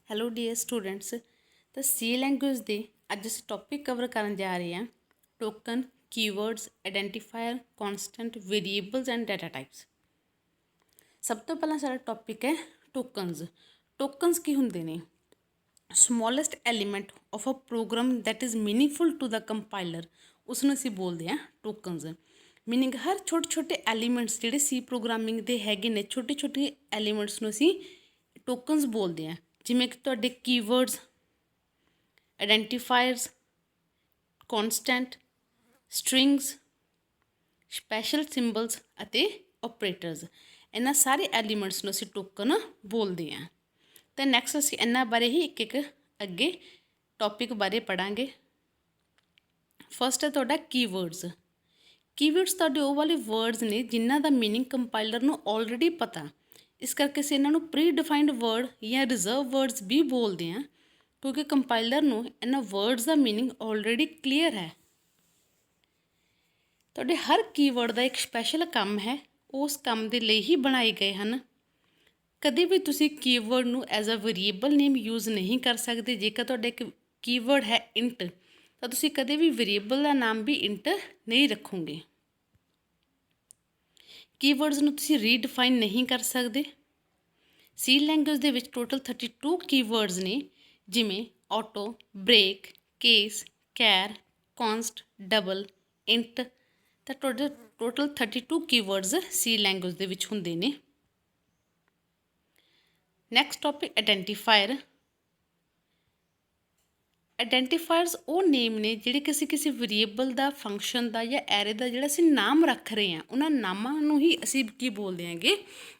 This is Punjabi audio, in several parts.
Hello dear students. ਤਾਂ ਸੀ ਲੈਂਗੁਏਜ ਦੇ ਅੱਜ ਅਸੀਂ ਟੌਪਿਕ ਕਵਰ ਕਰਨ ਜਾ ਰਹੇ ਹਾਂ token, keywords, identifier, constant, variables and data types. ਸਭ ਤੋਂ ਪਹਿਲਾਂ ਸਾਡਾ ਟੌਪਿਕ ਹੈ ਟੋਕਨਸ। ਟੋਕਨਸ ਕੀ ਹੁੰਦੇ ਨੇ? Smallest element of a program that is meaningful to the compiler, ਉਸ ਨੂੰ ਅਸੀਂ ਬੋਲਦੇ ਹਾਂ ਟੋਕਨਸ। ਮੀਨਿੰਗ ਹਰ ਛੋਟੇ ਛੋਟੇ ਐਲੀਮੈਂਟਸ ਜਿਹੜੇ ਸੀ ਪ੍ਰੋਗਰਾਮਿੰਗ ਦੇ ਹੈਗੇ ਨੇ, ਛੋਟੇ ਛੋਟੇ ਐਲੀਮੈਂਟਸ ਨੂੰ ਅਸੀਂ ਟੋਕਨਸ ਬੋਲਦੇ ਹਾਂ। ਜਿਵੇਂ ਕਿ ਤੁਹਾਡੇ keywords, identifiers, constant, strings, special symbols ਅਤੇ ਓਪਰੇਟਰਸ, ਇਹਨਾਂ ਸਾਰੇ ਐਲੀਮੈਂਟਸ ਨੂੰ ਅਸੀਂ ਟੋਕਨ ਬੋਲਦੇ ਹਾਂ। ਅਤੇ ਨੈਕਸਟ ਅਸੀਂ ਇਹਨਾਂ ਬਾਰੇ ਹੀ ਇੱਕ ਇੱਕ ਅੱਗੇ ਟੌਪਿਕ ਬਾਰੇ ਪੜ੍ਹਾਂਗੇ। ਫਸਟ ਹੈ ਤੁਹਾਡਾ ਕੀਵਰਡਸ। ਕੀਵਰਡਸ ਤੁਹਾਡੇ ਉਹ ਵਾਲੇ ਵਰਡਸ ਨੇ ਜਿਨ੍ਹਾਂ ਦਾ ਮੀਨਿੰਗ ਕੰਪਾਈਲਰ ਨੂੰ ਆਲਰੇਡੀ ਪਤਾ, ਇਸ ਕਰਕੇ ਅਸੀਂ ਇਹਨਾਂ ਨੂੰ ਪ੍ਰੀ ਡਿਫਾਈਨਡ ਵਰਡ ਜਾਂ ਰਿਜ਼ਰਵ ਵਰਡਸ ਵੀ ਬੋਲਦੇ ਹਾਂ, ਕਿਉਂਕਿ ਕੰਪਾਈਲਰ ਨੂੰ ਇਹਨਾਂ ਵਰਡਸ ਦਾ ਮੀਨਿੰਗ ਆਲਰੇਡੀ ਕਲੀਅਰ ਹੈ। ਤੁਹਾਡੇ ਹਰ ਕੀਵਰਡ ਦਾ ਇੱਕ ਸਪੈਸ਼ਲ ਕੰਮ ਹੈ, ਉਸ ਕੰਮ ਦੇ ਲਈ ਹੀ ਬਣਾਏ ਗਏ ਹਨ। ਕਦੇ ਵੀ ਤੁਸੀਂ ਕੀਵਰਡ ਨੂੰ as a variable name use ਨਹੀਂ ਕਰ ਸਕਦੇ। ਜੇਕਰ ਤੁਹਾਡਾ ਇੱਕ ਕੀਵਰਡ ਹੈ ਇੰਟ, ਤਾਂ ਤੁਸੀਂ ਕਦੇ ਵੀ ਵੇਰੀਏਬਲ ਦਾ ਨਾਮ ਵੀ ਇੰਟ ਨਹੀਂ ਰੱਖੋਗੇ। ਕੀਵਰਡਸ ਨੂੰ ਤੁਸੀਂ ਰੀਡਿਫਾਈਨ ਨਹੀਂ ਕਰ ਸਕਦੇ। ਸੀ ਲੈਂਗੁਏਜ ਦੇ ਵਿੱਚ ਟੋਟਲ 32 ਕੀਵਰਡਸ ਨੇ, ਜਿਵੇਂ auto, break, case, char, const, double, int. ਤਾਂ ਟੋਟਲ 32 ਕੀਵਰਡਸ ਸੀ ਲੈਂਗੁਏਜ ਦੇ ਵਿੱਚ ਹੁੰਦੇ ਨੇ। Next topic identifier. ਆਈਡੈਂਟੀਫਾਇਰਸ ਉਹ ਨੇਮ ਨੇ ਜਿਹੜੇ ਕਿਸੇ ਵੇਰੀਏਬਲ ਦਾ, ਫੰਕਸ਼ਨ ਦਾ ਜਾਂ ਐਰੇ ਦਾ ਜਿਹੜਾ ਅਸੀਂ ਨਾਮ ਰੱਖ ਰਹੇ ਹਾਂ, ਉਹਨਾਂ ਨਾਮਾਂ ਨੂੰ ਹੀ ਅਸੀਂ ਕੀ ਬੋਲਦੇ ਹੈਗੇ?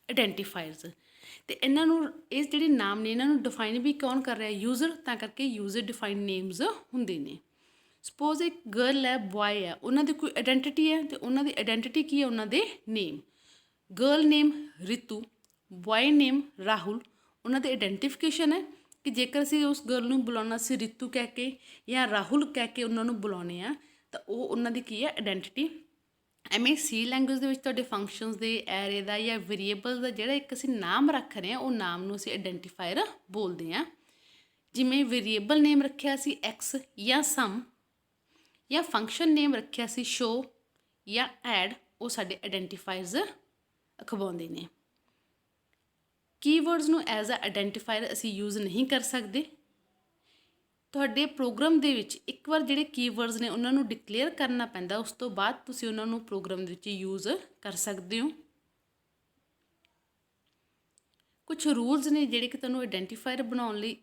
ਆਈਡੈਂਟੀਫਾਇਰਸ। ਅਤੇ ਇਹਨਾਂ ਨੂੰ ਇਹ ਜਿਹੜੇ ਨਾਮ ਨੇ ਇਹਨਾਂ ਨੂੰ ਡਿਫਾਈਨ ਵੀ ਕੌਣ ਕਰ ਰਿਹਾ? ਯੂਜ਼ਰ। ਤਾਂ ਕਰਕੇ ਯੂਜ਼ਰ ਡਿਫਾਈਨ ਨੇਮਸ ਹੁੰਦੇ ਨੇ। ਸਪੋਜ਼ ਇੱਕ ਗਰਲ ਹੈ, ਬੋਆਏ ਹੈ, ਉਹਨਾਂ ਦੀ ਕੋਈ ਆਈਡੈਂਟੀਟੀ ਹੈ ਅਤੇ ਉਹਨਾਂ ਦੀ ਆਈਡੈਂਟੀਟੀ ਕੀ ਹੈ? ਉਹਨਾਂ ਦੇ ਨੇਮ। ਗਰਲ ਨੇਮ ਰਿਤੂ, ਬੋਆਏ ਨੇਮ ਰਾਹੁਲ, ਉਹਨਾਂ ਦੀ ਆਈਡੈਂਟੀਫਿਕੇਸ਼ਨ ਹੈ ਕਿ ਜੇਕਰ ਅਸੀਂ ਉਸ ਗਰਲ ਨੂੰ ਬੁਲਾਉਣਾ ਸੀ ਰਿਤੂ ਕਹਿ ਕੇ ਜਾਂ ਰਾਹੁਲ ਕਹਿ ਕੇ ਉਹਨਾਂ ਨੂੰ ਬੁਲਾਉਂਦੇ ਹਾਂ, ਤਾਂ ਉਹ ਉਹਨਾਂ ਦੀ ਕੀ ਹੈ? ਆਈਡੈਂਟੀਟੀ। ਐਵੇਂ ਸੀ ਲੈਂਗੁਏਜ ਦੇ ਵਿੱਚ ਤੁਹਾਡੇ ਫੰਕਸ਼ਨਸ ਦੇ, ਐਰੇ ਦਾ ਜਾਂ ਵੇਰੀਏਬਲ ਦਾ ਜਿਹੜਾ ਇੱਕ ਅਸੀਂ ਨਾਮ ਰੱਖ ਰਹੇ ਹਾਂ, ਉਹ ਨਾਮ ਨੂੰ ਅਸੀਂ ਆਈਡੈਂਟੀਫਾਇਰ ਬੋਲਦੇ ਹਾਂ। ਜਿਵੇਂ ਵੇਰੀਏਬਲ ਨੇਮ ਰੱਖਿਆ ਸੀ ਐਕਸ ਜਾਂ ਸਮ, ਜਾਂ ਫੰਕਸ਼ਨ ਨੇਮ ਰੱਖਿਆ ਸੀ ਸ਼ੋ ਜਾਂ ਐਡ, ਉਹ ਸਾਡੇ ਆਈਡੈਂਟੀਫਾਇਰਸ ਅਖਵਾਉਂਦੇ ਨੇ। ਕੀਵਰਡਸ ਨੂੰ ਐਜ਼ ਅ ਆਈਡੈਂਟੀਫਾਇਰ ਅਸੀਂ ਯੂਜ਼ ਨਹੀਂ ਕਰ ਸਕਦੇ। ਤੁਹਾਡੇ ਪ੍ਰੋਗਰਾਮ ਦੇ ਵਿੱਚ ਇੱਕ ਵਾਰ ਜਿਹੜੇ ਕੀਵਰਡਸ ਨੇ ਉਹਨਾਂ ਨੂੰ ਡਿਕਲੇਅਰ ਕਰਨਾ ਪੈਂਦਾ, ਉਸ ਤੋਂ ਬਾਅਦ ਤੁਸੀਂ ਉਹਨਾਂ ਨੂੰ ਪ੍ਰੋਗਰਾਮ ਦੇ ਵਿੱਚ ਯੂਜ਼ ਕਰ ਸਕਦੇ ਹੋ। ਕੁਛ ਰੂਲਸ ਨੇ ਜਿਹੜੇ ਕਿ ਤੁਹਾਨੂੰ ਆਈਡੈਂਟੀਫਾਇਰ ਬਣਾਉਣ ਲਈ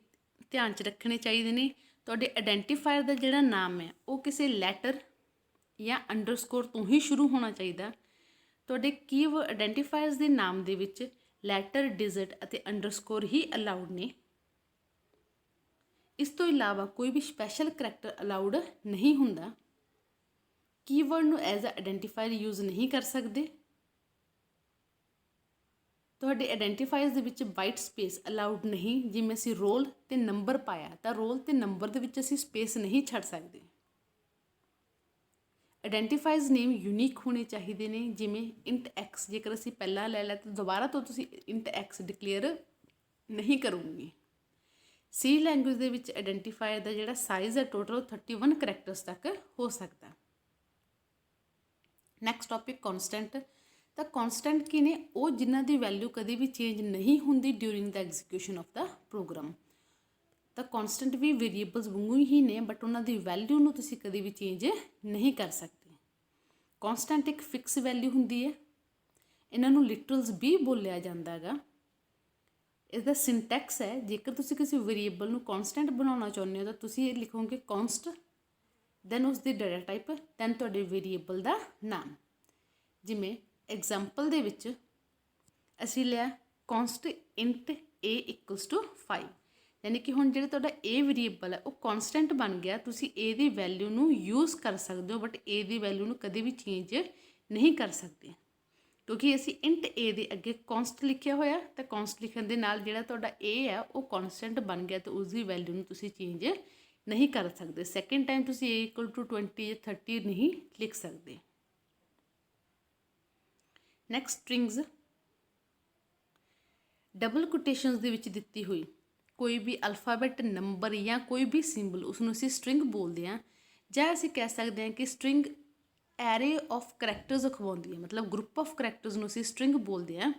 ਧਿਆਨ 'ਚ ਰੱਖਣੇ ਚਾਹੀਦੇ ਨੇ। ਤੁਹਾਡੇ ਆਈਡੈਂਟੀਫਾਇਰ ਦਾ ਜਿਹੜਾ ਨਾਮ ਹੈ ਉਹ ਕਿਸੇ ਲੈਟਰ ਜਾਂ ਅੰਡਰਸਕੋਰ ਤੋਂ ਹੀ ਸ਼ੁਰੂ ਹੋਣਾ ਚਾਹੀਦਾ। ਤੁਹਾਡੇ ਕੀਵਰਡ ਆਈਡੈਂਟੀਫਾਇਰਸ ਦੇ ਨਾਮ ਦੇ ਵਿੱਚ ਲੈਟਰ, ਡਿਜਿਟ ਅਤੇ ਅੰਡਰਸਕੋਰ ਹੀ ਅਲਾਉਡ ਨੇ। ਇਸ ਤੋਂ ਇਲਾਵਾ ਕੋਈ ਵੀ ਸਪੈਸ਼ਲ ਕਰੈਕਟਰ ਅਲਾਉਡ ਨਹੀਂ ਹੁੰਦਾ। ਕੀਵਰਡ ਨੂੰ ਐਜ਼ ਅ ਆਈਡੈਂਟੀਫਾਇਰ ਯੂਜ਼ ਨਹੀਂ ਕਰ ਸਕਦੇ। ਤੁਹਾਡੇ ਆਈਡੈਂਟੀਫਾਇਰਸ ਦੇ ਵਿੱਚ ਵਾਈਟ ਸਪੇਸ ਅਲਾਉਡ ਨਹੀਂ। ਜਿਵੇਂ ਅਸੀਂ ਰੋਲ ਅਤੇ ਨੰਬਰ ਪਾਇਆ, ਤਾਂ ਰੋਲ ਅਤੇ ਨੰਬਰ ਦੇ ਵਿੱਚ ਅਸੀਂ ਸਪੇਸ ਨਹੀਂ ਛੱਡ ਸਕਦੇ। ਆਈਡੈਂਟੀਫਾਇਰਸ ਨੇਮ ਯੂਨੀਕ ਹੋਣੇ ਚਾਹੀਦੇ ਨੇ। ਜਿਵੇਂ ਇੰਟ ਐਕਸ, ਜੇਕਰ ਅਸੀਂ ਪਹਿਲਾਂ ਲੈ ਲਿਆ ਤਾਂ ਦੁਬਾਰਾ ਤੋਂ ਤੁਸੀਂ ਇੰਟ ਐਕਸ ਡਿਕਲੇਅਰ ਨਹੀਂ ਕਰੋਗੇ। ਸੀ ਲੈਂਗੁਏਜ ਦੇ ਵਿੱਚ ਆਈਡੈਂਟੀਫਾਇਰ ਦਾ ਜਿਹੜਾ ਸਾਈਜ਼ ਹੈ ਟੋਟਲ 31 ਕਰੈਕਟਰਸ ਤੱਕ ਹੋ ਸਕਦਾ। Next topic constant. ਤਾਂ ਕੌਨਸਟੈਂਟ ਕੀ ਨੇ? ਉਹ ਜਿਨ੍ਹਾਂ ਦੀ ਵੈਲਿਊ ਕਦੇ ਵੀ ਚੇਂਜ ਨਹੀਂ ਹੁੰਦੀ during the execution of the program. ਤਾਂ ਕੌਨਸਟੈਂਟ ਵੀ ਵੇਰੀਏਬਲਸ ਵਾਂਗੂ ਹੀ ਨੇ, ਬਟ ਉਹਨਾਂ ਦੀ ਵੈਲਿਊ ਨੂੰ ਤੁਸੀਂ ਕਦੇ ਵੀ ਚੇਂਜ ਨਹੀਂ ਕਰ ਸਕਦੇ। ਕੌਨਸਟੈਂਟ ਇੱਕ ਫਿਕਸ ਵੈਲਿਊ ਹੁੰਦੀ ਹੈ। ਇਹਨਾਂ ਨੂੰ ਲਿਟਰਲਸ ਵੀ ਬੋਲਿਆ ਜਾਂਦਾ ਹੈਗਾ। ਇਸਦਾ ਸਿੰਟੈਕਸ ਹੈ, ਜੇਕਰ ਤੁਸੀਂ ਕਿਸੇ ਵੇਰੀਏਬਲ ਨੂੰ ਕੌਨਸਟੈਂਟ ਬਣਾਉਣਾ ਚਾਹੁੰਦੇ ਹੋ ਤਾਂ ਤੁਸੀਂ ਇਹ ਲਿਖੋਗੇ ਕੌਨਸਟ, ਦੈਨ ਉਸ ਦੀ ਡਾਟਾ ਟਾਈਪ, ਦੈਨ ਤੁਹਾਡੇ ਵੇਰੀਏਬਲ ਦਾ ਨਾਮ। ਜਿਵੇਂ ਐਗਜ਼ਾਮਪਲ ਦੇ ਵਿੱਚ ਅਸੀਂ ਲਿਆ ਕੌਨਸਟ ਇੰਟ a = 5, ਯਾਨੀ ਕਿ ਹੁਣ ਜਿਹੜਾ ਤੁਹਾਡਾ a ਵੇਰੀਏਬਲ ਹੈ ਉਹ ਕੌਨਸਟੈਂਟ ਬਣ ਗਿਆ। ਤੁਸੀਂ a ਦੀ ਵੈਲਿਊ ਨੂੰ ਯੂਜ਼ ਕਰ ਸਕਦੇ ਹੋ, ਬਟ a ਦੀ ਵੈਲਿਊ ਨੂੰ ਕਦੇ ਵੀ ਚੇਂਜ ਨਹੀਂ ਕਰ ਸਕਦੇ, ਕਿਉਂਕਿ ਅਸੀਂ ਇੰਟ a ਦੇ ਅੱਗੇ ਕੌਨਸਟ ਲਿਖਿਆ ਹੋਇਆ। ਤਾਂ ਕੌਨਸਟ ਲਿਖਣ ਦੇ ਨਾਲ ਜਿਹੜਾ ਤੁਹਾਡਾ a ਹੈ ਉਹ ਕੌਨਸਟੈਂਟ ਬਣ ਗਿਆ, ਤਾਂ ਉਸਦੀ ਵੈਲਿਊ ਨੂੰ ਤੁਸੀਂ ਚੇਂਜ ਨਹੀਂ ਕਰ ਸਕਦੇ। ਸੈਕਿੰਡ ਟਾਈਮ ਤੁਸੀਂ a = 20 ਜਾਂ 30 ਨਹੀਂ ਲਿਖ ਸਕਦੇ। Next strings. ਡਬਲ ਕੋਟੇਸ਼ਨਸ ਦੇ ਵਿੱਚ ਦਿੱਤੀ ਹੋਈ ਕੋਈ ਵੀ ਅਲਫਾਬੈਟ ਨੰਬਰ ਜਾਂ ਕੋਈ ਵੀ ਸਿੰਬਲ ਉਸਨੂੰ ਅਸੀਂ ਸਟ੍ਰਿੰਗ ਬੋਲਦੇ ਹਾਂ, ਜਾਂ ਅਸੀਂ ਕਹਿ ਸਕਦੇ ਹਾਂ ਕਿ ਸਟ੍ਰਿੰਗ ਐਰੇ ਆਫ ਕਰੈਕਟਰਸ ਅਖਵਾਉਂਦੀ ਹੈ, ਮਤਲਬ ਗਰੁੱਪ ਆਫ ਕਰੈਕਟਰਸ ਨੂੰ ਅਸੀਂ ਸਟ੍ਰਿੰਗ ਬੋਲਦੇ ਹਾਂ,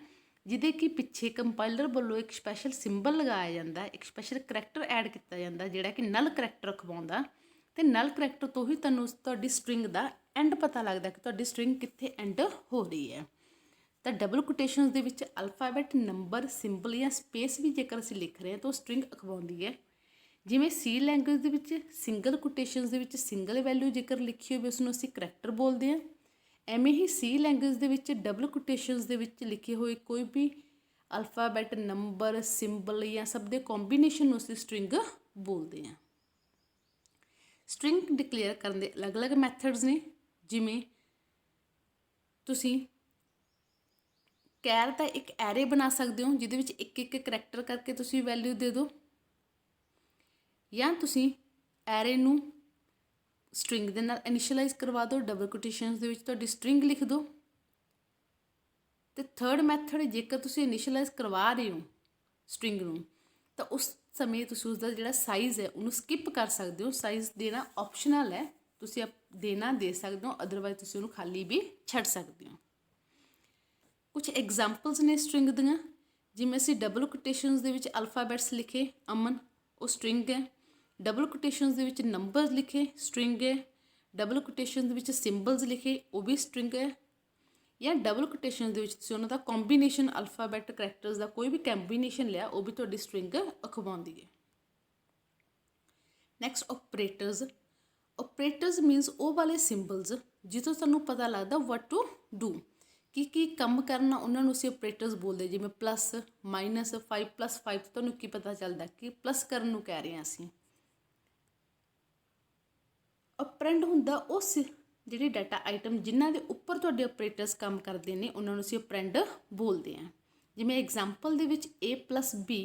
ਜਿਹਦੇ ਕਿ ਪਿੱਛੇ ਕੰਪਾਈਲਰ ਵੱਲੋਂ ਇੱਕ ਸਪੈਸ਼ਲ ਸਿੰਬਲ ਲਗਾਇਆ ਜਾਂਦਾ, ਇੱਕ ਸਪੈਸ਼ਲ ਕਰੈਕਟਰ ਐਡ ਕੀਤਾ ਜਾਂਦਾ ਜਿਹੜਾ ਕਿ ਨਲ ਕਰੈਕਟਰ ਅਖਵਾਉਂਦਾ, ਅਤੇ ਨਲ ਕਰੈਕਟਰ ਤੋਂ ਹੀ ਤੁਹਾਨੂੰ ਤੁਹਾਡੀ ਸਟ੍ਰਿੰਗ ਦਾ ਐਂਡ ਪਤਾ ਲੱਗਦਾ ਕਿ ਤੁਹਾਡੀ ਸਟ੍ਰਿੰਗ ਕਿੱਥੇ ਐਂਡ ਹੋ ਰਹੀ ਹੈ। ਤਾਂ ਡਬਲ ਕੋਟੇਸ਼ਨਸ ਦੇ ਵਿੱਚ ਅਲਫਾਬੈਟ ਨੰਬਰ ਸਿੰਬਲ ਜਾਂ ਸਪੇਸ ਵੀ ਜੇਕਰ ਅਸੀਂ ਲਿਖ ਰਹੇ ਹਾਂ ਤਾਂ ਉਹ ਸਟ੍ਰਿੰਗ ਅਖਵਾਉਂਦੀ ਹੈ। ਜਿਵੇਂ ਸੀ ਲੈਂਗੁਏਜ ਦੇ ਵਿੱਚ ਸਿੰਗਲ ਕੋਟੇਸ਼ਨਸ ਦੇ ਵਿੱਚ ਸਿੰਗਲ ਵੈਲਿਊ ਜੇਕਰ ਲਿਖੀ ਹੋਵੇ ਉਸਨੂੰ ਅਸੀਂ ਕਰੈਕਟਰ ਬੋਲਦੇ ਹਾਂ। ਐਵੇਂ ਹੀ ਸੀ ਲੈਂਗੁਏਜ ਦੇ ਵਿੱਚ ਡਬਲ ਕੋਟੇਸ਼ਨਸ ਦੇ ਵਿੱਚ ਲਿਖੇ ਹੋਏ ਕੋਈ ਵੀ ਅਲਫਾਬੈਟ ਨੰਬਰ ਸਿੰਬਲ ਜਾਂ ਸਭ ਦੇ ਕੰਬੀਨੇਸ਼ਨ ਨੂੰ ਅਸੀਂ ਸਟ੍ਰਿੰਗ ਬੋਲਦੇ ਹਾਂ। ਸਟ੍ਰਿੰਗ ਡਿਕਲੇਅਰ ਕਰਨ ਦੇ ਅਲੱਗ-ਅਲੱਗ ਮੈਥਡਸ ਨੇ, ਜਿਵੇਂ ਤੁਸੀਂ ਕੈਰ ਦਾ ਇੱਕ ਐਰੇ ਬਣਾ ਸਕਦੇ ਹੋ ਜਿਹਦੇ ਵਿੱਚ ਇੱਕ ਇੱਕ ਕਰੈਕਟਰ ਕਰਕੇ ਤੁਸੀਂ ਵੈਲਿਊ ਦੇ ਦਿਓ, ਜਾਂ ਤੁਸੀਂ ਐਰੇ ਨੂੰ ਸਟ੍ਰਿੰਗ ਦੇ ਨਾਲ ਇਨੀਸ਼ੀਅਲਾਈਜ਼ ਕਰਵਾ ਦਿਓ, ਡਬਲ ਕੋਟੇਸ਼ਨਸ ਦੇ ਵਿੱਚ ਤੁਹਾਡੀ ਸਟ੍ਰਿੰਗ ਲਿਖ ਦਿਓ। ਅਤੇ ਥਰਡ ਮੈਥਡ, ਜੇਕਰ ਤੁਸੀਂ ਇਨੀਸ਼ੀਅਲਾਈਜ਼ ਕਰਵਾ ਰਹੇ ਹੋ ਸਟ੍ਰਿੰਗ ਨੂੰ ਤਾਂ ਉਸ ਸਮੇਂ ਤੁਸੀਂ ਉਸਦਾ ਜਿਹੜਾ ਸਾਈਜ਼ ਹੈ ਉਹਨੂੰ ਸਕਿਪ ਕਰ ਸਕਦੇ ਹੋ। ਸਾਈਜ਼ ਦੇਣਾ ਆਪਸ਼ਨਲ ਹੈ, ਤੁਸੀਂ ਦੇਣਾ ਦੇ ਸਕਦੇ ਹੋ, ਅਦਰਵਾਈਜ਼ ਤੁਸੀਂ ਉਹਨੂੰ ਖਾਲੀ ਵੀ ਛੱਡ ਸਕਦੇ ਹੋ। ਕੁਝ ਐਗਜ਼ਾਮਪਲਸ ਨੇ ਸਟ੍ਰਿੰਗ ਦੀਆਂ, ਜਿਵੇਂ ਅਸੀਂ ਡਬਲ ਕੋਟੇਸ਼ਨਸ ਦੇ ਵਿੱਚ ਅਲਫਾਬੈਟਸ ਲਿਖੇ ਅਮਨ, ਉਹ ਸਟ੍ਰਿੰਗ ਹੈ। ਡਬਲ ਕੋਟੇਸ਼ਨਸ ਦੇ ਵਿੱਚ ਨੰਬਰਸ ਲਿਖੇ ਸਟ੍ਰਿੰਗ ਹੈ। ਡਬਲ ਕੋਟੇਸ਼ਨ ਦੇ ਵਿੱਚ ਸਿੰਬਲਸ ਲਿਖੇ ਉਹ ਵੀ ਸਟ੍ਰਿੰਗ ਹੈ। ਜਾਂ ਡਬਲ ਕੋਟੇਸ਼ਨ ਦੇ ਵਿੱਚ ਤੁਸੀਂ ਉਹਨਾਂ ਦਾ ਕੰਬੀਨੇਸ਼ਨ ਅਲਫਾਬੈਟ ਕਰੈਕਟਰਸ ਦਾ ਕੋਈ ਵੀ ਕੰਬੀਨੇਸ਼ਨ ਲਿਆ ਉਹ ਵੀ ਤੁਹਾਡੀ ਸਟ੍ਰਿੰਗ ਅਖਵਾਉਂਦੀ ਹੈ। Next operators. ਆਪਰੇਟਰਸ ਮੀਨਸ ਉਹ ਵਾਲੇ ਸਿੰਬਲਸ ਜਿੱਥੋਂ ਤੁਹਾਨੂੰ ਪਤਾ ਲੱਗਦਾ ਵਾਟ ਟੂ ਡੂ, ਕੀ ਕੰਮ ਕਰਨਾ, ਉਹਨਾਂ ਨੂੰ ਅਸੀਂ ਆਪਰੇਟਰਸ ਬੋਲਦੇ। ਜਿਵੇਂ ਪਲੱਸ, ਮਾਈਨਸ, 5+5 ਤੁਹਾਨੂੰ ਕੀ ਪਤਾ ਚੱਲਦਾ ਕਿ ਪਲੱਸ ਕਰਨ ਨੂੰ ਕਹਿ ਰਹੇ ਹਾਂ ਅਸੀਂ। ਆਪਰੈਂਡ ਹੁੰਦਾ ਉਸ ਜਿਹੜੀ ਡਾਟਾ ਆਈਟਮ ਜਿਨ੍ਹਾਂ ਦੇ ਉੱਪਰ ਤੁਹਾਡੇ ਆਪਰੇਟਰਸ ਕੰਮ ਕਰਦੇ ਨੇ ਉਹਨਾਂ ਨੂੰ ਅਸੀਂ ਆਪਰੈਂਡ ਬੋਲਦੇ ਹਾਂ। ਜਿਵੇਂ ਐਗਜ਼ਾਮਪਲ ਦੇ ਵਿੱਚ A+B,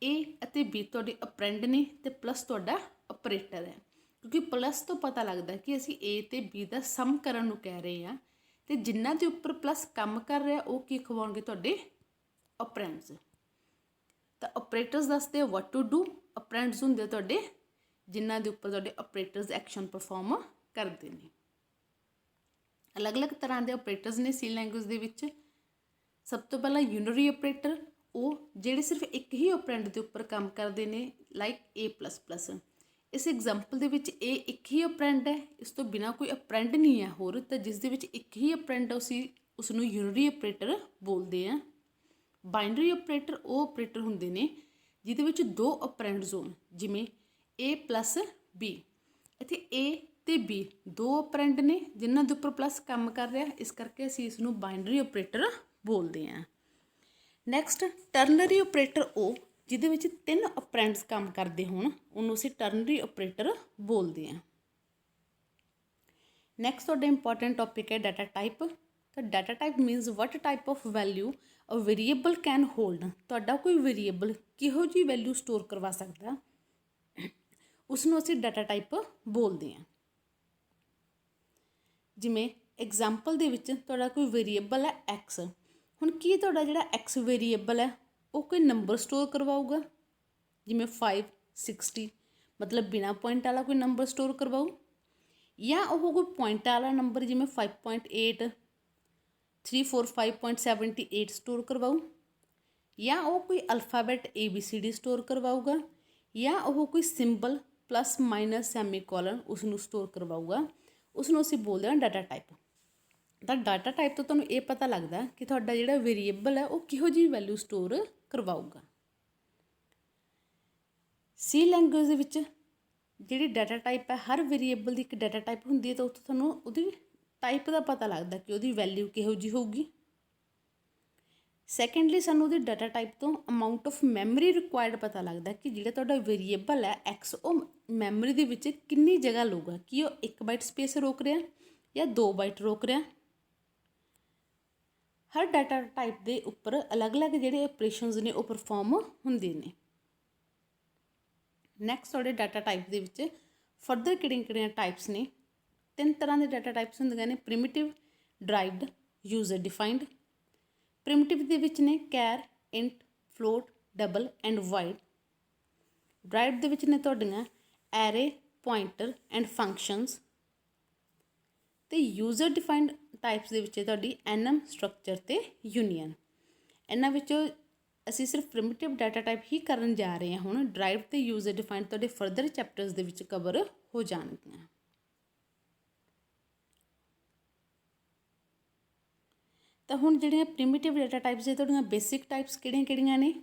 A ਅਤੇ B ਤੁਹਾਡੇ ਆਪਰੈਂਡ ਨੇ ਅਤੇ ਪਲੱਸ ਤੁਹਾਡਾ ਆਪਰੇਟਰ ਹੈ, ਕਿਉਂਕਿ ਪਲੱਸ ਤੋਂ ਪਤਾ ਲੱਗਦਾ ਕਿ ਅਸੀਂ A ਅਤੇ B ਦਾ ਸਮ ਕਰਨ ਨੂੰ ਕਹਿ ਰਹੇ ਹਾਂ, ਅਤੇ ਜਿਨ੍ਹਾਂ ਦੇ ਉੱਪਰ ਪਲੱਸ ਕੰਮ ਕਰ ਰਿਹਾ ਉਹ ਕੀ ਖਵਾਉਣਗੇ ਤੁਹਾਡੇ ਆਪਰੈਂਡਸ। ਤਾਂ ਆਪਰੇਟਰਸ ਦੱਸਦੇ ਵਾਟ ਟੂ ਡੂ, ਆਪਰੈਂਡਸ ਹੁੰਦੇ ਤੁਹਾਡੇ ਜਿਨ੍ਹਾਂ ਦੇ ਉੱਪਰ ਤੁਹਾਡੇ ਆਪਰੇਟਰਸ ਐਕਸ਼ਨ ਪਰਫੋਰਮ ਕਰਦੇ ਨੇ। ਅਲੱਗ-ਅਲੱਗ ਤਰ੍ਹਾਂ ਦੇ ਆਪਰੇਟਰਸ ਨੇ ਸੀ ਲੈਂਗੁਏਜ ਦੇ ਵਿੱਚ। ਸਭ ਤੋਂ ਪਹਿਲਾਂ ਯੂਨਰੀ ਆਪਰੇਟਰ, ਉਹ ਜਿਹੜੇ ਸਿਰਫ ਇੱਕ ਹੀ ਆਪਰੈਂਡ ਦੇ ਉੱਪਰ ਕੰਮ ਕਰਦੇ ਨੇ, ਲਾਈਕ A++। ਇਸ ਐਗਜ਼ਾਮਪਲ ਦੇ ਵਿੱਚ A ਇੱਕ ਹੀ ਆਪਰੈਂਡ ਹੈ, ਇਸ ਤੋਂ ਬਿਨਾਂ ਕੋਈ ਆਪਰੈਂਡ ਨਹੀਂ ਹੈ ਹੋਰ, ਤਾਂ ਜਿਸ ਦੇ ਵਿੱਚ ਇੱਕ ਹੀ ਆਪਰੈਂਡ ਅਸੀਂ ਉਸਨੂੰ ਯੂਨਰੀ ਆਪਰੇਟਰ ਬੋਲਦੇ ਹਾਂ। ਬਾਈਨਰੀ ਆਪਰੇਟਰ ਉਹ ਆਪਰੇਟਰ ਹੁੰਦੇ ਨੇ ਜਿਹਦੇ ਵਿੱਚ ਦੋ ਆਪਰੈਂਡਸ ਹੋਣ, ਜਿਵੇਂ A+B। ਇੱਥੇ A ਅਤੇ B ਦੋ ਆਪਰੈਂਡ ਨੇ ਜਿਨ੍ਹਾਂ ਦੇ ਉੱਪਰ ਪਲੱਸ ਕੰਮ ਕਰ ਰਿਹਾ, ਇਸ ਕਰਕੇ ਅਸੀਂ ਇਸ ਨੂੰ ਬਾਈਨਰੀ ਆਪਰੇਟਰ ਬੋਲਦੇ ਹਾਂ। ਨੈਕਸਟ ਟਰਨਰੀ ਆਪਰੇਟਰ, ਉਹ ਜਿਹਦੇ ਵਿੱਚ ਤਿੰਨ ਆਪਰੈਂਡਸ ਕੰਮ ਕਰਦੇ ਹੋਣ ਉਹਨੂੰ ਅਸੀਂ ਟਰਨਰੀ ਆਪਰੇਟਰ ਬੋਲਦੇ ਹਾਂ। ਨੈਕਸਟ ਤੁਹਾਡਾ ਇੰਪੋਰਟੈਂਟ ਟੌਪਿਕ ਹੈ ਡਾਟਾ ਟਾਈਪ। ਤਾਂ data type means what type of value a variable can hold. ਤੁਹਾਡਾ ਕੋਈ ਵੇਰੀਏਬਲ ਕਿਹੋ ਜਿਹੀ ਵੈਲਿਊ ਸਟੋਰ ਕਰਵਾ ਸਕਦਾ, ਉਸਨੂੰ ਅਸੀਂ ਡਾਟਾ ਟਾਈਪ ਬੋਲਦੇ ਹਾਂ। ਜਿਵੇਂ ਐਗਜ਼ਾਮਪਲ ਦੇ ਵਿੱਚ ਤੁਹਾਡਾ ਕੋਈ ਵੇਰੀਏਬਲ ਹੈ X। ਹੁਣ ਕੀ ਤੁਹਾਡਾ ਜਿਹੜਾ X ਵੇਰੀਏਬਲ ਹੈ ਉਹ ਕੋਈ ਨੰਬਰ ਸਟੋਰ ਕਰਵਾਊਗਾ, ਜਿਵੇਂ 5, 60, ਮਤਲਬ ਬਿਨਾਂ ਪੁਆਇੰਟ ਵਾਲਾ ਕੋਈ ਨੰਬਰ ਸਟੋਰ ਕਰਵਾਊ, ਜਾਂ ਉਹ ਕੋਈ ਪੁਆਇੰਟ ਵਾਲਾ ਨੰਬਰ ਜਿਵੇਂ 5.8, 345.78 ਸਟੋਰ ਕਰਵਾਊ, ਜਾਂ ਉਹ ਕੋਈ ਅਲਫਾਬੈਟ ABCD ਸਟੋਰ ਕਰਵਾਊਗਾ, ਜਾਂ ਉਹ ਕੋਈ ਸਿੰਬਲ ਪਲੱਸ ਮਾਈਨਸ ਸੈਮੀਕੋਲਨ ਉਸਨੂੰ ਸਟੋਰ ਕਰਵਾਊਗਾ। ਉਸਨੂੰ ਅਸੀਂ ਬੋਲਦੇ ਹਾਂ ਡਾਟਾ ਟਾਈਪ। ਤਾਂ ਡਾਟਾ ਟਾਈਪ ਤੋਂ ਤੁਹਾਨੂੰ ਇਹ ਪਤਾ ਲੱਗਦਾ ਕਿ ਤੁਹਾਡਾ ਜਿਹੜਾ ਵੇਰੀਏਬਲ ਹੈ ਉਹ ਕਿਹੋ ਜਿਹੀ ਵੈਲਿਊ ਸਟੋਰ ਕਰਵਾਊਗਾ। ਸੀ ਲੈਂਗੁਏਜ ਦੇ ਵਿੱਚ ਜਿਹੜੀ ਡਾਟਾ ਟਾਈਪ ਹੈ, ਹਰ ਵੇਰੀਏਬਲ ਦੀ ਇੱਕ ਡਾਟਾ ਟਾਈਪ ਹੁੰਦੀ ਹੈ, ਤਾਂ ਉੱਥੇ ਤੁਹਾਨੂੰ ਉਹਦੀ ਟਾਈਪ ਦਾ ਪਤਾ ਲੱਗਦਾ ਕਿ ਉਹਦੀ ਵੈਲਿਊ ਕਿਹੋ ਜਿਹੀ ਹੋਊਗੀ। ਸੈਕੰਡਲੀ ਸਾਨੂੰ ਉਹਦੀ ਡਾਟਾ ਟਾਈਪ ਤੋਂ ਅਮਾਊਂਟ ਆਫ ਮੈਮਰੀ ਰਿਕੁਆਇਰਡ ਪਤਾ ਲੱਗਦਾ ਕਿ ਜਿਹੜਾ ਤੁਹਾਡਾ ਵੇਰੀਏਬਲ ਹੈ X ਉਹ ਮੈਮਰੀ ਦੇ ਵਿੱਚ ਕਿੰਨੀ ਜਗ੍ਹਾ ਲਊਗਾ, ਕਿ ਉਹ 1 ਬਾਈਟ ਸਪੇਸ ਰੋਕ ਰਿਹਾ ਜਾਂ 2 ਬਾਈਟ ਰੋਕ ਰਿਹਾ। ਹਰ ਡਾਟਾ ਟਾਈਪ ਦੇ ਉੱਪਰ ਅਲੱਗ-ਅਲੱਗ ਜਿਹੜੇ ਆਪਰੇਸ਼ਨਸ ਨੇ ਉਹ ਪਰਫੋਰਮ ਹੁੰਦੇ ਨੇ। ਨੈਕਸਟ ਤੁਹਾਡੇ ਡਾਟਾ ਟਾਈਪ ਦੇ ਵਿੱਚ ਫਰਦਰ ਕਿਹੜੀਆਂ ਟਾਈਪਸ ਨੇ, 3 ਤਰ੍ਹਾਂ ਦੇ ਡਾਟਾ ਟਾਈਪਸ ਹੁੰਦੀਆਂ ਨੇ। ਪ੍ਰਿਮਿਟਿਵ, ਡਰਾਈਵਡ, ਯੂਜ਼ਰ ਡਿਫਾਈਨਡ। ਪ੍ਰਿਮਿਟਿਵ ਦੇ ਵਿੱਚ ਨੇ char, int, float, double and wide. Derived ਦੇ ਵਿੱਚ ਨੇ ਤੁਹਾਡੀਆਂ ਐਰੇ, ਪੁਆਇੰਟਰ ਐਂਡ ਫੰਕਸ਼ਨਸ, ਤੇ ਯੂਜ਼ਰ ਡਿਫਾਈਨਡ ਟਾਈਪਸ ਦੇ ਵਿੱਚ ਤੁਹਾਡੀ ਐਨਮ, ਸਟਰਕਚਰ ਤੇ ਯੂਨੀਅਨ। ਇਹਨਾਂ ਵਿੱਚੋਂ ਅਸੀਂ ਸਿਰਫ ਪ੍ਰਿਮਿਟਿਵ ਡਾਟਾ ਟਾਈਪ ਹੀ ਕਰਨ ਜਾ ਰਹੇ ਹਾਂ ਹੁਣ। ਡਰਾਈਵਡ ਤੇ ਯੂਜ਼ਰ ਡਿਫਾਈਨਡ ਤੁਹਾਡੇ ਫਰਦਰ ਚੈਪਟਰਸ ਦੇ ਵਿੱਚ ਕਵਰ ਹੋ ਜਾਣਗੀਆਂ। ਤਾਂ ਹੁਣ ਜਿਹੜੀਆਂ ਪ੍ਰਿਮਿਟਿਵ ਡਾਟਾ ਟਾਈਪਸ ਦੇ ਤੁਹਾਡੀਆਂ ਬੇਸਿਕ ਟਾਈਪਸ ਕਿਹੜੀਆਂ ਨੇ?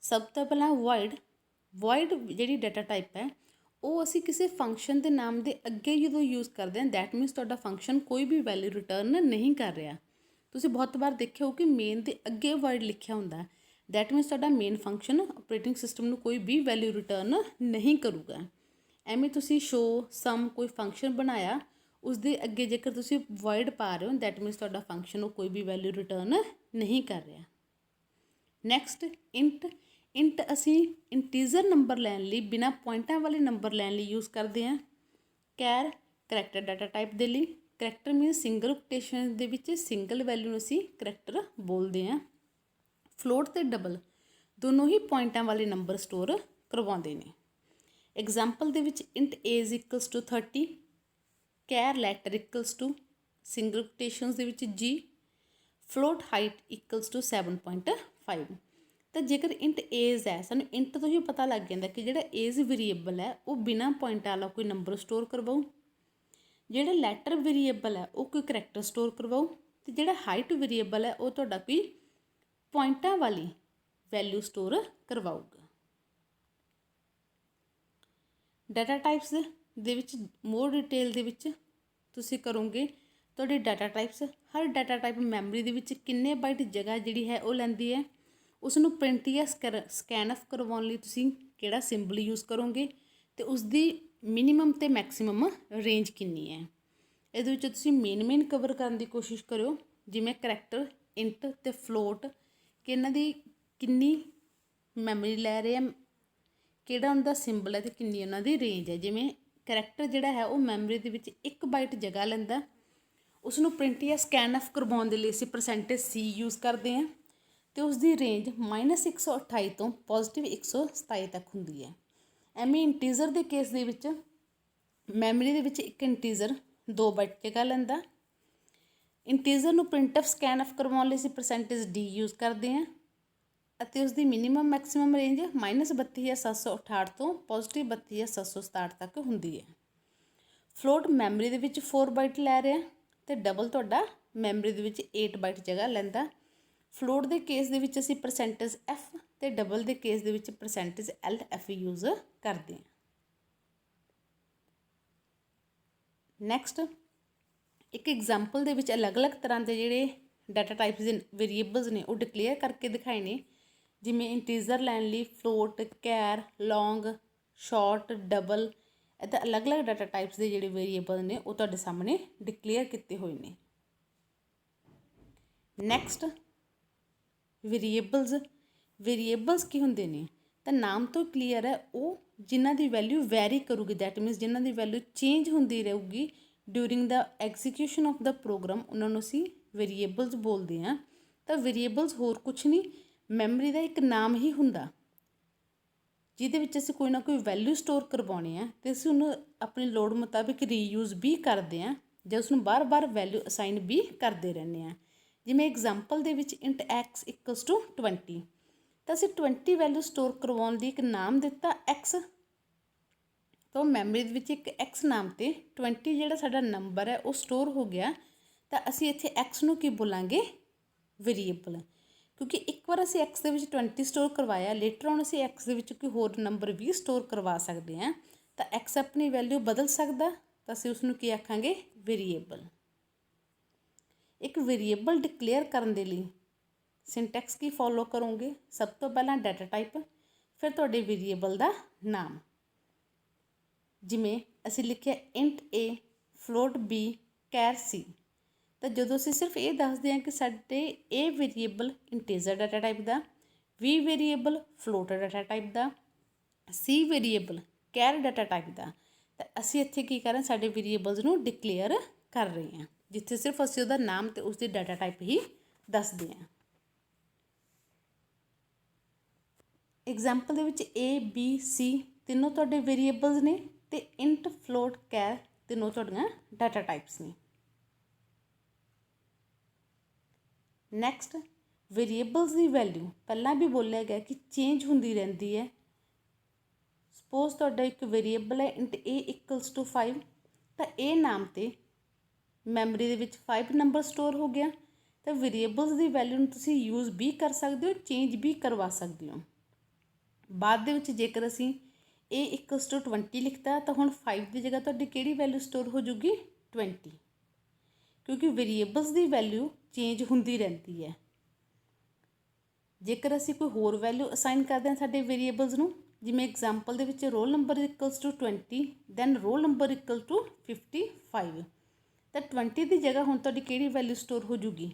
ਸਭ ਤੋਂ ਪਹਿਲਾਂ ਵੋਇਡ ਜਿਹੜੀ ਡਾਟਾ ਟਾਈਪ ਹੈ ਉਹ ਅਸੀਂ ਕਿਸੇ ਫੰਕਸ਼ਨ ਦੇ ਨਾਮ ਦੇ ਅੱਗੇ ਜਦੋਂ ਯੂਜ਼ ਕਰਦੇ ਹਾਂ, ਦੈਟ ਮੀਨਸ ਤੁਹਾਡਾ ਫੰਕਸ਼ਨ ਕੋਈ ਵੀ ਵੈਲਿਊ ਰਿਟਰਨ ਨਹੀਂ ਕਰ ਰਿਹਾ। ਤੁਸੀਂ ਬਹੁਤ ਵਾਰ ਦੇਖਿਆ ਹੋ ਕਿ ਮੇਨ ਦੇ ਅੱਗੇ ਵੋਇਡ ਲਿਖਿਆ ਹੁੰਦਾ, ਦੈਟ ਮੀਨਸ ਤੁਹਾਡਾ ਮੇਨ ਫੰਕਸ਼ਨ ਆਪਰੇਟਿੰਗ ਸਿਸਟਮ ਨੂੰ ਕੋਈ ਵੀ ਵੈਲਿਊ ਰਿਟਰਨ ਨਹੀਂ ਕਰੂਗਾ। ਐਵੇਂ ਤੁਸੀਂ ਸ਼ੋ, ਸਮ ਕੋਈ ਫੰਕਸ਼ਨ ਬਣਾਇਆ, ਉਸ ਦੇ ਅੱਗੇ ਜੇਕਰ ਤੁਸੀਂ ਵੋਇਡ ਪਾ ਰਹੇ ਹੋ, ਦੈਟ ਮੀਨਸ ਤੁਹਾਡਾ ਫੰਕਸ਼ਨ ਉਹ ਕੋਈ ਵੀ ਵੈਲਿਊ ਰਿਟਰਨ ਨਹੀਂ ਕਰ ਰਿਹਾ। ਨੈਕਸਟ ਇੰਟ ਅਸੀਂ ਇੰਟੀਜ਼ਰ ਨੰਬਰ ਲੈਣ ਲਈ, ਬਿਨਾਂ ਪੁਆਇੰਟਾਂ ਵਾਲੇ ਨੰਬਰ ਲੈਣ ਲਈ ਯੂਜ਼ ਕਰਦੇ ਹਾਂ। ਕਰੈਕਟਰ ਡਾਟਾ ਟਾਈਪ ਦੇ ਲਈ, ਕਰੈਕਟਰ ਮੀਨਸ ਸਿੰਗਲ ਕੋਟੇਸ਼ਨ ਦੇ ਵਿੱਚ ਸਿੰਗਲ ਵੈਲਿਊ ਨੂੰ ਅਸੀਂ ਕਰੈਕਟਰ ਬੋਲਦੇ ਹਾਂ। ਫਲੋਟ ਤੇ ਡਬਲ ਦੋਨੋਂ ਹੀ ਪੁਆਇੰਟਾਂ ਵਾਲੇ ਨੰਬਰ ਸਟੋਰ ਕਰਵਾਉਂਦੇ ਨੇ। ਐਗਜ਼ਾਮਪਲ ਦੇ ਵਿੱਚ int age equals to 30, letter equals to single quotations ਦੇ ਵਿੱਚ G, float height equals to 7.5। ਤਾਂ ਜੇਕਰ ਇੰਟ ਏਜ ਹੈ, ਸਾਨੂੰ ਇੰਟ ਤੋਂ ਹੀ ਪਤਾ ਲੱਗ ਜਾਂਦਾ ਕਿ ਜਿਹੜਾ ਏਜ ਵੇਰੀਏਬਲ ਹੈ ਉਹ ਬਿਨਾਂ ਪੁਆਇੰਟਾਂ ਵਾਲਾ ਕੋਈ ਨੰਬਰ ਸਟੋਰ ਕਰਵਾਊ, ਜਿਹੜਾ ਲੈਟਰ ਵੇਰੀਏਬਲ ਹੈ ਉਹ ਕੋਈ ਕਰੈਕਟਰ ਸਟੋਰ ਕਰਵਾਊ, ਤੇ ਜਿਹੜਾ ਹਾਈਟ ਵੇਰੀਏਬਲ ਹੈ ਉਹ ਤੁਹਾਡਾ ਕੋਈ ਪੁਆਇੰਟਾਂ ਵਾਲੀ ਵੈਲਿਊ ਸਟੋਰ ਕਰਵਾਊਗਾ। ਡਾਟਾ ਟਾਈਪਸ ਦੇ ਵਿੱਚ ਮੋਰ ਡਿਟੇਲ ਦੇ ਵਿੱਚ ਤੁਸੀਂ ਕਰੋਗੇ। ਤੁਹਾਡੇ ਡਾਟਾ ਟਾਈਪਸ, ਹਰ ਡਾਟਾ ਟਾਈਪ ਮੈਮਰੀ ਦੇ ਵਿੱਚ ਕਿੰਨੇ ਬਾਈਟ ਜਗ੍ਹਾ ਜਿਹੜੀ ਹੈ ਉਹ ਲੈਂਦੀ ਹੈ, ਉਸ ਨੂੰ ਪ੍ਰਿੰਟ ਜਾਂ ਸਕੈਨ ਆਫ ਕਰਵਾਉਣ ਲਈ ਤੁਸੀਂ ਕਿਹੜਾ ਸਿੰਬਲ ਯੂਜ਼ ਕਰੋਗੇ, ਅਤੇ ਉਸ ਦੀ ਮਿਨੀਮਮ ਅਤੇ ਮੈਕਸੀਮਮ ਰੇਂਜ ਕਿੰਨੀ ਹੈ। ਇਹਦੇ ਵਿੱਚ ਤੁਸੀਂ ਮੇਨ ਕਵਰ ਕਰਨ ਦੀ ਕੋਸ਼ਿਸ਼ ਕਰਿਓ, ਜਿਵੇਂ ਕਰੈਕਟਰ, ਇੰਟ ਅਤੇ ਫਲੋਟ, ਕਿ ਇਹਨਾਂ ਦੀ ਕਿੰਨੀ ਮੈਮਰੀ ਲੈ ਰਹੇ ਆ, ਕਿਹੜਾ ਉਹਨਾਂ ਦਾ ਸਿੰਬਲ ਹੈ ਅਤੇ ਕਿੰਨੀ ਉਹਨਾਂ ਦੀ ਰੇਂਜ ਹੈ। ਜਿਵੇਂ ਕਰੈਕਟਰ ਜਿਹੜਾ ਹੈ ਉਹ ਮੈਮਰੀ ਦੇ ਵਿੱਚ 1 ਬਾਈਟ ਜਗ੍ਹਾ ਲੈਂਦਾ, ਉਸ ਨੂੰ ਪ੍ਰਿੰਟ ਜਾਂ ਸਕੈਨ ਆਫ ਕਰਵਾਉਣ ਦੇ ਲਈ ਅਸੀਂ %C ਯੂਜ਼ ਕਰਦੇ ਹਾਂ, ਅਤੇ ਉਸ ਦੀ ਰੇਂਜ -128 ਤੋਂ +127 ਤੱਕ ਹੁੰਦੀ ਹੈ। ਐਵੇਂ ਇੰਟੀਜ਼ਰ ਦੇ ਕੇਸ ਦੇ ਵਿੱਚ ਮੈਮਰੀ ਦੇ ਵਿੱਚ ਇੱਕ ਇੰਟੀਜ਼ਰ 2 ਬਾਈਟ ਜਗ੍ਹਾ ਲੈਂਦਾ। ਇੰਟੀਜ਼ਰ ਨੂੰ ਪ੍ਰਿੰਟ ਆਫ ਸਕੈਨ ਆਫ ਕਰਵਾਉਣ ਲਈ ਅਸੀਂ %D ਯੂਜ਼ ਕਰਦੇ ਹਾਂ, ਅਤੇ ਉਸ ਦੀ ਮਿਨੀਮਮ ਮੈਕਸੀਮਮ ਰੇਂਜ -32,768 ਤੋਂ +32,767 ਤੱਕ ਹੁੰਦੀ ਹੈ। ਫਲੋਟ ਮੈਮਰੀ ਦੇ ਵਿੱਚ 4 ਬਾਈਟ ਲੈ ਰਿਹਾ, ਅਤੇ ਡਬਲ ਤੁਹਾਡਾ ਮੈਮਰੀ ਦੇ ਵਿੱਚ 8 ਬਾਈਟ ਜਗ੍ਹਾ ਲੈਂਦਾ। ਫਲੋਟ ਦੇ ਕੇਸ ਦੇ ਵਿੱਚ ਅਸੀਂ %F ਅਤੇ ਡਬਲ ਦੇ ਕੇਸ ਦੇ ਵਿੱਚ %LF ਯੂਜ਼ ਕਰਦੇ ਹਾਂ। ਨੈਕਸਟ, ਇੱਕ ਐਗਜ਼ਾਮਪਲ ਦੇ ਵਿੱਚ ਅਲੱਗ-ਅਲੱਗ ਤਰ੍ਹਾਂ ਦੇ ਜਿਹੜੇ ਡਾਟਾ ਟਾਈਪਸ ਦੇ ਵੇਰੀਏਬਲਸ ਨੇ ਉਹ ਡਿਕਲੇਅਰ ਕਰਕੇ ਦਿਖਾਏ ਨੇ। ਜਿਵੇਂ ਇੰਟੀਜ਼ਰ ਲੈਣ ਲਈ ਫਲੋਟ, ਕੈਰ, ਲੌਂਗ, ਸ਼ਾਰਟ, ਡਬਲ, ਇੱਦਾਂ ਅਲੱਗ-ਅਲੱਗ ਡਾਟਾ ਟਾਈਪਸ ਦੇ ਜਿਹੜੇ ਵੇਰੀਏਬਲ ਨੇ ਉਹ ਤੁਹਾਡੇ ਸਾਹਮਣੇ ਡਿਕਲੇਅਰ ਕੀਤੇ ਹੋਏ ਨੇ। ਨੈਕਸਟ, ਵੇਰੀਏਬਲਸ ਕੀ ਹੁੰਦੇ ਨੇ? ਤਾਂ ਨਾਮ ਤੋਂ ਕਲੀਅਰ ਹੈ, ਉਹ ਜਿਨ੍ਹਾਂ ਦੀ ਵੈਲਿਊ ਵੈਰੀ ਕਰੂਗੀ, ਦੈਟ ਮੀਨਸ ਜਿਨ੍ਹਾਂ ਦੀ ਵੈਲਿਊ ਚੇਂਜ ਹੁੰਦੀ ਰਹੂਗੀ during the execution of the program, ਉਹਨਾਂ ਨੂੰ ਅਸੀਂ ਵੇਰੀਏਬਲਸ ਬੋਲਦੇ ਹਾਂ। ਤਾਂ ਵੇਰੀਏਬਲਸ ਹੋਰ ਕੁਛ ਨਹੀਂ, ਮੈਮਰੀ ਦਾ ਇੱਕ ਨਾਮ ਹੀ ਹੁੰਦਾ, ਜਿਹਦੇ ਵਿੱਚ ਅਸੀਂ ਕੋਈ ਨਾ ਕੋਈ ਵੈਲਿਊ ਸਟੋਰ ਕਰਵਾਉਣੀ ਆ, ਅਤੇ ਅਸੀਂ ਉਹਨੂੰ ਆਪਣੀ ਲੋੜ ਮੁਤਾਬਿਕ ਰੀਯੂਜ਼ ਵੀ ਕਰਦੇ ਹਾਂ, ਜਾਂ ਉਸਨੂੰ ਬਾਰ-ਬਾਰ ਵੈਲਿਊ ਅਸਾਈਨ ਵੀ ਕਰਦੇ ਰਹਿੰਦੇ ਹਾਂ। ਜਿਵੇਂ ਐਗਜ਼ਾਮਪਲ ਦੇ ਵਿੱਚ ਇੰਟ x ਇਕੁਅਲਸ ਟੂ 20, ਤਾਂ ਅਸੀਂ 20 ਵੈਲਿਊ ਸਟੋਰ ਕਰਵਾਉਣ ਦੀ ਇੱਕ ਨਾਮ ਦਿੱਤਾ x, ਤਾਂ ਮੈਮਰੀ ਦੇ ਵਿੱਚ ਇੱਕ x ਨਾਮ 'ਤੇ 20 ਜਿਹੜਾ ਸਾਡਾ ਨੰਬਰ ਹੈ ਉਹ ਸਟੋਰ ਹੋ ਗਿਆ। ਤਾਂ ਅਸੀਂ ਇੱਥੇ x ਨੂੰ ਕੀ ਬੋਲਾਂਗੇ? ਵੇਰੀਏਬਲ, ਕਿਉਂਕਿ ਇੱਕ ਵਾਰ ਅਸੀਂ x ਦੇ ਵਿੱਚ 20 ਸਟੋਰ ਕਰਵਾਇਆ, ਲੇਟਰ ਔਨ ਅਸੀਂ x ਦੇ ਵਿੱਚ ਕੋਈ ਹੋਰ ਨੰਬਰ ਵੀ ਸਟੋਰ ਕਰਵਾ ਸਕਦੇ ਹਾਂ, ਤਾਂ x ਆਪਣੀ ਵੈਲਿਊ ਬਦਲ ਸਕਦਾ, ਤਾਂ ਅਸੀਂ ਉਸਨੂੰ ਕੀ ਆਖਾਂਗੇ? ਵੇਰੀਏਬਲ। ਇੱਕ ਵੇਰੀਏਬਲ ਡਿਕਲੇਅਰ ਕਰਨ ਦੇ ਲਈ ਸਿੰਟੈਕਸ ਕੀ ਫੋਲੋ ਕਰੋਗੇ? ਸਭ ਤੋਂ ਪਹਿਲਾਂ ਡਾਟਾ ਟਾਈਪ, ਫਿਰ ਤੁਹਾਡੇ ਵੇਰੀਏਬਲ ਦਾ ਨਾਮ। ਜਿਵੇਂ ਅਸੀਂ ਲਿਖਿਆ int A, float B, char C, ਤਾਂ ਜਦੋਂ ਅਸੀਂ ਸਿਰਫ ਇਹ ਦੱਸਦੇ ਹਾਂ ਕਿ ਸਾਡੇ A variable integer data type ਦਾ, B variable float data type ਦਾ, C variable char data type ਦਾ, ਤਾਂ ਅਸੀਂ ਇੱਥੇ ਕੀ ਕਰ ਰਹੇ ਹਾਂ? ਸਾਡੇ ਵੇਰੀਏਬਲਸ ਨੂੰ ਡਿਕਲੇਅਰ ਕਰ ਰਹੇ ਹਾਂ, ਜਿੱਥੇ ਸਿਰਫ ਅਸੀਂ ਉਹਦਾ ਨਾਮ ਅਤੇ ਉਸਦੀ ਡਾਟਾ ਟਾਈਪ ਹੀ ਦੱਸਦੇ ਹਾਂ। एग्जाम्पल ਦੇ ਵਿੱਚ A B C ਤਿੰਨੋਂ ਤੁਹਾਡੇ ਵੇਰੀਏਬਲਸ ਨੇ ਤੇ ਇੰਟ ਫਲੋਟ ਕੈਰ ਤਿੰਨੋਂ ਤੁਹਾਡੀਆਂ ਡਾਟਾ ਟਾਈਪਸ ਨੇ। ਨੈਕਸਟ ਵੇਰੀਏਬਲਸ ਦੀ ਵੈਲਿਊ ਪਹਿਲਾਂ ਵੀ ਬੋਲਿਆ ਗਿਆ ਕਿ ਚੇਂਜ ਹੁੰਦੀ ਰਹਿੰਦੀ ਹੈ। ਸਪੋਜ਼ ਤੁਹਾਡਾ ਇੱਕ ਵੇਰੀਏਬਲ ਹੈ ਇੰਟ A ਇਕੁਅਲਸ ਟੂ 5 ਤਾਂ ਇਹ ਨਾਮ 'ਤੇ ਮੈਮਰੀ ਦੇ ਵਿੱਚ 5 ਨੰਬਰ ਸਟੋਰ ਹੋ ਗਿਆ। ਤਾਂ ਵੇਰੀਏਬਲਸ ਦੀ ਵੈਲਿਊ ਨੂੰ ਤੁਸੀਂ ਯੂਜ਼ ਵੀ ਕਰ ਸਕਦੇ ਹੋ, ਚੇਂਜ ਵੀ ਕਰਵਾ ਸਕਦੇ ਹੋ। ਬਾਅਦ ਦੇ ਵਿੱਚ ਜੇਕਰ ਅਸੀਂ A ਇਕੁਅਲਸ ਟੂ 20 ਲਿਖਤਾ ਤਾਂ ਹੁਣ 5 ਦੀ ਜਗ੍ਹਾ ਤੁਹਾਡੀ ਕਿਹੜੀ ਵੈਲਿਊ ਸਟੋਰ ਹੋ ਜੂਗੀ 20, ਕਿਉਂਕਿ ਵੇਰੀਏਬਲਸ ਦੀ ਵੈਲਿਊ ਚੇਂਜ ਹੁੰਦੀ ਰਹਿੰਦੀ ਹੈ। ਜੇਕਰ ਅਸੀਂ ਕੋਈ ਹੋਰ ਵੈਲਿਊ ਅਸਾਈਨ ਕਰਦੇ ਹਾਂ ਸਾਡੇ ਵੇਰੀਏਬਲਸ ਨੂੰ, ਜਿਵੇਂ ਐਗਜ਼ਾਮਪਲ ਦੇ ਵਿੱਚ roll number equals to 20 then roll number equal to 55 ਤਾਂ 20 ਦੀ ਜਗ੍ਹਾ ਹੁਣ ਤੁਹਾਡੀ ਕਿਹੜੀ ਵੈਲਿਊ ਸਟੋਰ ਹੋ ਜੂਗੀ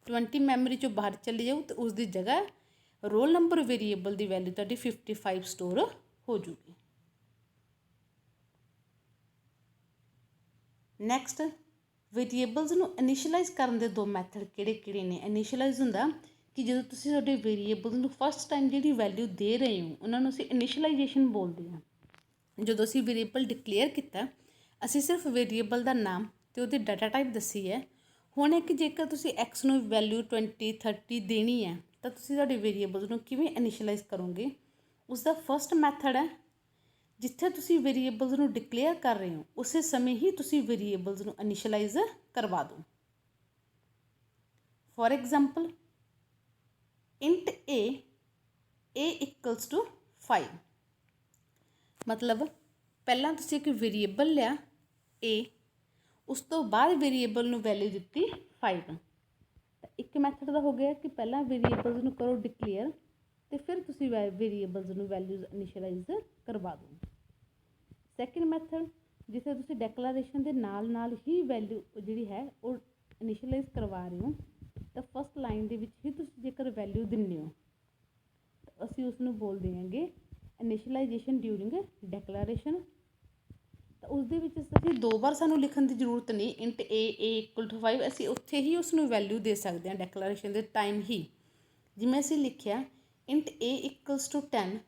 20 ਮੈਮਰੀ ਚੋਂ ਬਾਹਰ ਚਲੀ ਜਾਊ ਤਾਂ ਉਸ ਦੀ ਜਗ੍ਹਾ ਰੋਲ ਨੰਬਰ ਵੇਰੀਏਬਲ ਦੀ ਵੈਲਿਊ ਤੁਹਾਡੀ 55 ਸਟੋਰ ਹੋ ਜੂਗੀ। ਨੈਕਸਟ ਵੇਰੀਏਬਲਸ ਨੂੰ ਇਨੀਸ਼ੀਅਲਾਈਜ਼ ਕਰਨ ਦੇ ਦੋ ਮੈਥਡ ਕਿਹੜੇ ਨੇ। ਇਨੀਸ਼ੀਅਲਾਈਜ਼ ਹੁੰਦਾ ਕਿ ਜਦੋਂ ਤੁਸੀਂ ਤੁਹਾਡੇ ਵੇਰੀਏਬਲ ਨੂੰ ਫਸਟ ਟਾਈਮ ਜਿਹੜੀ ਵੈਲਿਊ ਦੇ ਰਹੇ ਹੋ ਉਹਨਾਂ ਨੂੰ ਅਸੀਂ ਇਨੀਸ਼ੀਅਲਾਈਜੇਸ਼ਨ ਬੋਲਦੇ ਹਾਂ। ਜਦੋਂ ਅਸੀਂ ਵੇਰੀਏਬਲ ਡਿਕਲੇਅਰ ਕੀਤਾ ਅਸੀਂ ਸਿਰਫ ਵੇਰੀਏਬਲ ਦਾ ਨਾਮ ਅਤੇ ਉਹਦੀ ਡਾਟਾ ਟਾਈਪ ਦੱਸੀ ਹੈ। ਹੁਣ ਕਿ ਜੇਕਰ ਤੁਸੀਂ x ਨੂੰ ਵੈਲਿਊ 20 30 ਦੇਣੀ ਹੈ ਤਾਂ ਤੁਸੀਂ ਤੁਹਾਡੇ ਵੇਰੀਏਬਲਸ ਨੂੰ ਕਿਵੇਂ ਇਨੀਸ਼ੀਅਲਾਈਜ਼ ਕਰੋਗੇ। ਉਸ ਦਾ ਫਸਟ ਮੈਥਡ ਹੈ ਜਿੱਥੇ ਤੁਸੀਂ ਵੇਰੀਏਬਲਸ ਨੂੰ ਡਿਕਲੇਅਰ ਕਰ ਰਹੇ ਹੋ ਉਸੇ ਸਮੇਂ ਹੀ ਤੁਸੀਂ ਵੇਰੀਏਬਲਸ ਨੂੰ ਇਨੀਸ਼ੀਅਲਾਈਜ਼ ਕਰਵਾ ਦਿਓ। For example int A equals to 5 ਮਤਲਬ ਪਹਿਲਾਂ ਤੁਸੀਂ ਇੱਕ ਵੇਰੀਏਬਲ ਲਿਆ A, ਉਸ ਤੋਂ ਬਾਅਦ ਵੇਰੀਏਬਲ ਨੂੰ ਵੈਲਿਊ ਦਿੱਤੀ 5। ਤਾਂ ਇੱਕ ਮੈਥਡ ਦਾ ਹੋ ਗਿਆ ਕਿ ਪਹਿਲਾਂ ਵੇਰੀਏਬਲਸ ਨੂੰ ਕਰੋ ਡਿਕਲੇਅਰ ਅਤੇ ਫਿਰ ਤੁਸੀਂ ਵੇਰੀਏਬਲਸ ਨੂੰ ਵੈਲਿਊਜ਼ ਇਨੀਸ਼ੀਅਲਾਈਜ਼ ਕਰਵਾ ਦਿਓ। ਸੈਕਿੰਡ ਮੈਥਡ ਜਿੱਥੇ ਤੁਸੀਂ ਡੈਕਲਾਰੇਸ਼ਨ ਦੇ ਨਾਲ ਹੀ ਵੈਲਿਊ ਜਿਹੜੀ ਹੈ ਉਹ ਇਨੀਸ਼ੀਅਲਾਈਜ਼ ਕਰਵਾ ਰਹੇ ਹੋ ਤਾਂ ਫਸਟ ਲਾਈਨ ਦੇ ਵਿੱਚ ਹੀ ਤੁਸੀਂ ਜੇਕਰ ਵੈਲਿਊ ਦਿੰਦੇ ਹੋ ਤਾਂ ਅਸੀਂ ਉਸ ਨੂੰ ਬੋਲਦੇ ਹਾਂਗੇ ਇਨੀਸ਼ੀਅਲਾਈਜੇਸ਼ਨ ਡਿਊਰਿੰਗ ਡੈਕਲਾਰੇਸ਼ਨ। ਤਾਂ ਉਸ ਦੇ ਵਿੱਚ ਅਸੀਂ ਦੋ ਵਾਰ ਸਾਨੂੰ ਲਿਖਣ ਦੀ ਜ਼ਰੂਰਤ ਨਹੀਂ ਇੰਟ A ਇਕੁਅਲ ਟੂ 5 ਅਸੀਂ ਉੱਥੇ ਹੀ ਉਸ ਨੂੰ ਵੈਲਿਊ ਦੇ ਸਕਦੇ ਹਾਂ ਡੈਕਲਾਰੇਸ਼ਨ ਦੇ ਟਾਈਮ ਹੀ। ਜਿਵੇਂ ਅਸੀਂ ਲਿਖਿਆ int A equals to 10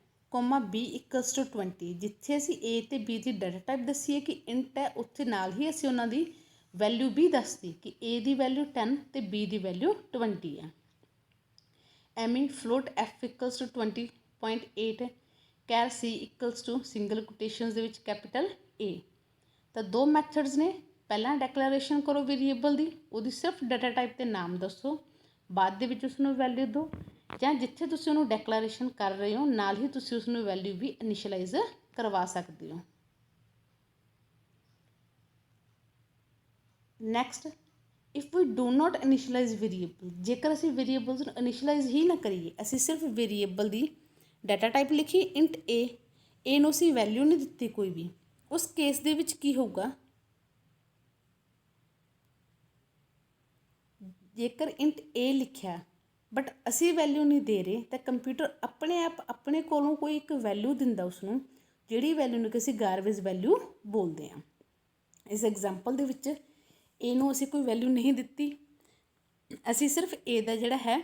B equals to 20 ਜਿੱਥੇ ਅਸੀਂ A ਅਤੇ B ਦੀ ਡਾਟਾ ਟਾਈਪ ਦੱਸੀ ਹੈ ਕਿ ਇੰਟ ਹੈ ਉੱਥੇ ਨਾਲ ਹੀ ਅਸੀਂ ਉਹਨਾਂ ਦੀ ਵੈਲਿਊ ਵੀ ਦੱਸਦੀ ਕਿ A ਦੀ ਵੈਲਿਊ 10 ਅਤੇ B ਦੀ ਵੈਲਿਊ 20 ਹੈ। ਐਵੇਂ float F equals to 20.8 char C equals to single quotations ਦੇ ਵਿੱਚ ਕੈਪੀਟਲ A। ਤਾਂ ਦੋ ਮੈਥਡਸ ਨੇ, ਪਹਿਲਾਂ ਡੈਕਲਾਰੇਸ਼ਨ ਕਰੋ ਵੇਰੀਏਬਲ ਦੀ, ਉਹਦੀ ਸਿਰਫ ਡਾਟਾ ਟਾਈਪ 'ਤੇ ਨਾਮ ਦੱਸੋ, ਬਾਅਦ ਦੇ ਵਿੱਚ ਉਸਨੂੰ ਵੈਲਿਊ ਦਿਓ, ਜਾਂ ਜਿੱਥੇ ਤੁਸੀਂ ਉਹਨੂੰ ਡੈਕਲਾਰੇਸ਼ਨ ਕਰ ਰਹੇ ਹੋ ਨਾਲ ਹੀ ਤੁਸੀਂ ਉਸਨੂੰ ਵੈਲਿਊ ਵੀ ਇਨੀਸ਼ੀਅਲਾਈਜ਼ ਕਰਵਾ ਸਕਦੇ ਹੋ। Next if we do not initialize variable, ਜੇਕਰ ਅਸੀਂ ਵੇਰੀਏਬਲਸ ਨੂੰ ਇਨੀਸ਼ੀਅਲਾਈਜ਼ ਹੀ ਨਾ ਕਰੀਏ, ਅਸੀਂ ਸਿਰਫ ਵੇਰੀਏਬਲ ਦੀ ਡਾਟਾ ਟਾਈਪ ਲਿਖੀ ਇੰਟ A ਨੂੰ ਅਸੀਂ ਵੈਲਿਊ ਨਹੀਂ ਦਿੱਤੀ ਕੋਈ ਵੀ, ਉਸ ਕੇਸ ਦੇ ਵਿੱਚ ਕੀ ਹੋਊਗਾ ਜੇਕਰ ਇੰਟ A ਲਿਖਿਆ ਬਟ ਅਸੀਂ ਵੈਲਿਊ ਨਹੀਂ ਦੇ ਰਹੇ ਤਾਂ ਕੰਪਿਊਟਰ ਆਪਣੇ ਆਪ ਆਪਣੇ ਕੋਲੋਂ ਕੋਈ ਇੱਕ ਵੈਲਿਊ ਦਿੰਦਾ ਉਸਨੂੰ, ਜਿਹੜੀ ਵੈਲਿਊ ਨੂੰ ਕਿ ਅਸੀਂ ਗਾਰਬੇਜ ਵੈਲਿਊ ਬੋਲਦੇ ਹਾਂ। ਇਸ ਐਗਜ਼ਾਮਪਲ ਦੇ ਵਿੱਚ A ਨੂੰ ਅਸੀਂ ਕੋਈ ਵੈਲਿਊ ਨਹੀਂ ਦਿੱਤੀ, ਅਸੀਂ ਸਿਰਫ A ਦਾ ਜਿਹੜਾ ਹੈ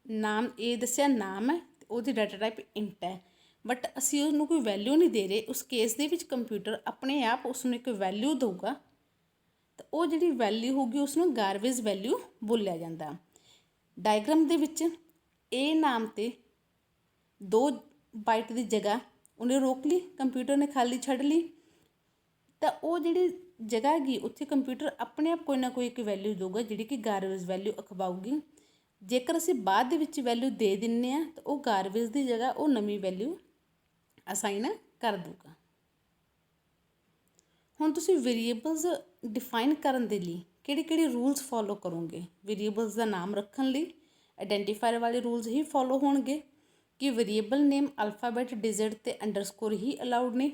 ਨਾਮ A ਦੱਸਿਆ ਨਾਮ ਹੈ ਅਤੇ ਉਹਦੀ ਡਾਟਾ ਟਾਈਪ ਇੰਟ ਹੈ ਬਟ ਅਸੀਂ ਉਹਨੂੰ ਕੋਈ ਵੈਲਿਊ ਨਹੀਂ ਦੇ ਰਹੇ। ਉਸ ਕੇਸ ਦੇ ਵਿੱਚ ਕੰਪਿਊਟਰ ਆਪਣੇ ਆਪ ਉਸ ਨੂੰ ਇੱਕ ਵੈਲਿਊ ਦਊਗਾ ਤਾਂ ਉਹ ਜਿਹੜੀ ਵੈਲਿਊ ਹੋਊਗੀ ਉਸ ਨੂੰ ਗਾਰਬੇਜ ਵੈਲਿਊ ਬੋਲਿਆ ਜਾਂਦਾ। ਡਾਇਗਰਾਮ ਦੇ ਵਿੱਚ A ਨਾਮ 'ਤੇ 2 ਬਾਈਟ ਦੀ ਜਗ੍ਹਾ ਉਹਨੇ ਰੋਕ ਲਈ, ਕੰਪਿਊਟਰ ਨੇ ਖਾਲੀ ਛੱਡ ਲਈ, ਤਾਂ ਉਹ ਜਿਹੜੀ ਜਗ੍ਹਾ ਹੈਗੀ ਉੱਥੇ ਕੰਪਿਊਟਰ ਆਪਣੇ ਆਪ ਕੋਈ ਨਾ ਕੋਈ ਇੱਕ ਵੈਲਿਊ ਦਊਗਾ ਜਿਹੜੀ ਕਿ ਗਾਰਬੇਜ ਵੈਲਿਊ ਅਖਵਾਊਗੀ। ਜੇਕਰ ਅਸੀਂ ਬਾਅਦ ਦੇ ਵਿੱਚ ਵੈਲਿਊ ਦੇ ਦਿੰਦੇ ਹਾਂ ਤਾਂ ਉਹ ਗਾਰਬੇਜ ਦੀ ਜਗ੍ਹਾ ਉਹ ਨਵੀਂ ਵੈਲਿਊ ਅਸਾਈਨ ਕਰ ਦਊਗਾ। ਹੁਣ ਤੁਸੀਂ ਵੇਰੀਏਬਲਸ ਡਿਫਾਈਨ ਕਰਨ ਦੇ ਲਈ ਕਿਹੜੇ ਰੂਲਸ ਫੋਲੋ ਕਰੋਗੇ। ਵੇਰੀਏਬਲਸ ਦਾ ਨਾਮ ਰੱਖਣ ਲਈ ਆਈਡੈਂਟੀਫਾਇਰ ਵਾਲੇ ਰੂਲਸ ਹੀ ਫੋਲੋ ਹੋਣਗੇ ਕਿ ਵੇਰੀਏਬਲ ਨੇਮ ਅਲਫਾਬੈਟ ਡਿਜਿਟ ਅਤੇ ਅੰਡਰਸਕੋਰ ਹੀ ਅਲਾਉਡ ਨੇ।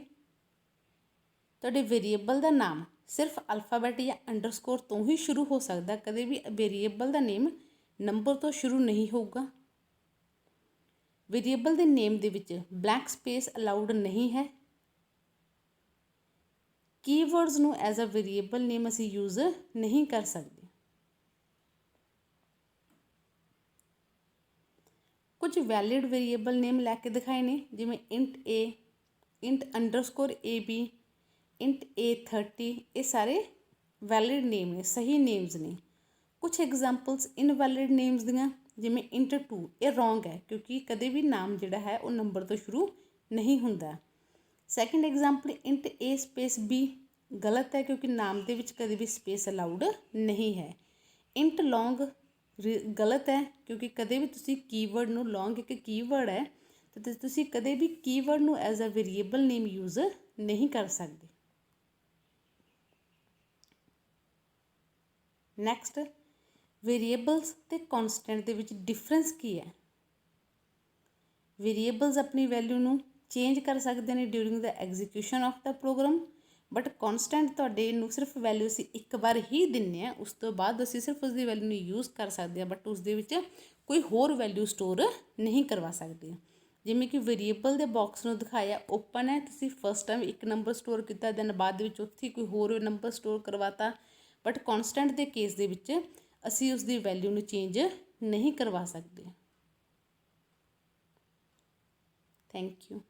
ਤੁਹਾਡੇ ਵੇਰੀਏਬਲ ਦਾ ਨਾਮ ਸਿਰਫ ਅਲਫਾਬੈਟ ਜਾਂ ਅੰਡਰਸਕੋਰ ਤੋਂ ਹੀ ਸ਼ੁਰੂ ਹੋ ਸਕਦਾ, ਕਦੇ ਵੀ ਵੇਰੀਏਬਲ ਦਾ ਨੇਮ ਨੰਬਰ ਤੋਂ ਸ਼ੁਰੂ ਨਹੀਂ ਹੋਊਗਾ। ਵੇਰੀਏਬਲ ਦੇ ਨੇਮ ਦੇ ਵਿੱਚ ਬਲੈਂਕ ਸਪੇਸ ਅਲਾਉਡ ਨਹੀਂ ਹੈ। ਕੀਵਰਡਸ ਨੂੰ ਐਜ਼ ਅ ਵੇਰੀਏਬਲ ਨੇਮ ਅਸੀਂ ਯੂਜ਼ ਨਹੀਂ ਕਰ ਸਕਦੇ। ਕੁਝ ਵੈਲਿਡ ਵੇਰੀਏਬਲ ਨੇਮ ਲੈ ਕੇ ਦਿਖਾਏ ਨੇ, ਜਿਵੇਂ int a, int underscore ab, int a30, ਇਹ ਸਾਰੇ ਵੈਲਿਡ ਨੇਮ ਨੇ, ਸਹੀ ਨੇਮਸ ਨੇ। ਕੁਛ ਐਗਜ਼ਾਮਪਲਸ ਇਨਵੈਲਿਡ ਨੇਮਸ ਦੀਆਂ, ਜਿਵੇਂ ਇੰਟ 2, ਇਹ ਰੋਂਗ ਹੈ ਕਿਉਂਕਿ ਕਦੇ ਵੀ ਨਾਮ ਜਿਹੜਾ ਹੈ ਉਹ ਨੰਬਰ ਤੋਂ ਸ਼ੁਰੂ ਨਹੀਂ ਹੁੰਦਾ। Second example int a space b, ਗਲਤ ਹੈ ਕਿਉਂਕਿ ਨਾਮ ਦੇ ਵਿੱਚ ਕਦੇ ਵੀ ਸਪੇਸ ਅਲਾਊਡ ਨਹੀਂ ਹੈ। ਇੰਟ ਲੌਂਗ ਗਲਤ ਹੈ ਕਿਉਂਕਿ ਕਦੇ ਵੀ ਤੁਸੀਂ ਕੀਵਰਡ ਨੂੰ, ਲੌਂਗ ਇੱਕ ਕੀਵਰਡ ਹੈ ਤੇ ਤੁਸੀਂ ਕਦੇ ਵੀ ਕੀਵਰਡ ਨੂੰ as a variable name use ਨਹੀਂ ਕਰ ਸਕਦੇ। ਨੈਕਸਟ, ਵੇਰੀਏਬਲਸ ਤੇ ਕੌਨਸਟੈਂਟ ਦੇ ਵਿੱਚ ਡਿਫਰੈਂਸ ਕੀ ਹੈ? ਵੇਰੀਏਬਲਸ ਆਪਣੀ ਵੈਲਿਊ ਨੂੰ ਚੇਂਜ ਕਰ ਸਕਦੇ ਨੇ during the execution of the program, but constant ਤੁਹਾਡੇ ਨੂੰ ਸਿਰਫ ਵੈਲਿਊ ਅਸੀਂ ਇੱਕ ਵਾਰ ਹੀ ਦਿੰਦੇ ਹਾਂ, ਉਸ ਤੋਂ ਬਾਅਦ ਅਸੀਂ ਸਿਰਫ ਉਸਦੀ ਵੈਲਿਊ ਨੂੰ ਯੂਜ਼ ਕਰ ਸਕਦੇ ਹਾਂ, ਬਟ ਉਸਦੇ ਵਿੱਚ ਕੋਈ ਹੋਰ ਵੈਲਿਊ ਸਟੋਰ ਨਹੀਂ ਕਰਵਾ ਸਕਦੇ। ਜਿਵੇਂ ਕਿ ਵੇਰੀਏਬਲ ਦੇ ਬਾਕਸ ਨੂੰ ਦਿਖਾਇਆ ਓਪਨ ਹੈ, ਤੁਸੀਂ ਫਸਟ ਟਾਈਮ ਇੱਕ ਨੰਬਰ ਸਟੋਰ ਕੀਤਾ, ਦੈਨ ਬਾਅਦ ਦੇ ਵਿੱਚ ਉੱਥੇ ਕੋਈ ਹੋਰ ਨੰਬਰ ਸਟੋਰ ਕਰਵਾਤਾ, ਬਟ ਕੌਨਸਟੈਂਟ ਦੇ ਕੇਸ ਦੇ ਵਿੱਚ ਅਸੀਂ ਉਸਦੀ ਵੈਲਿਊ ਨੂੰ ਚੇਂਜ ਨਹੀਂ ਕਰਵਾ ਸਕਦੇ। Thank you.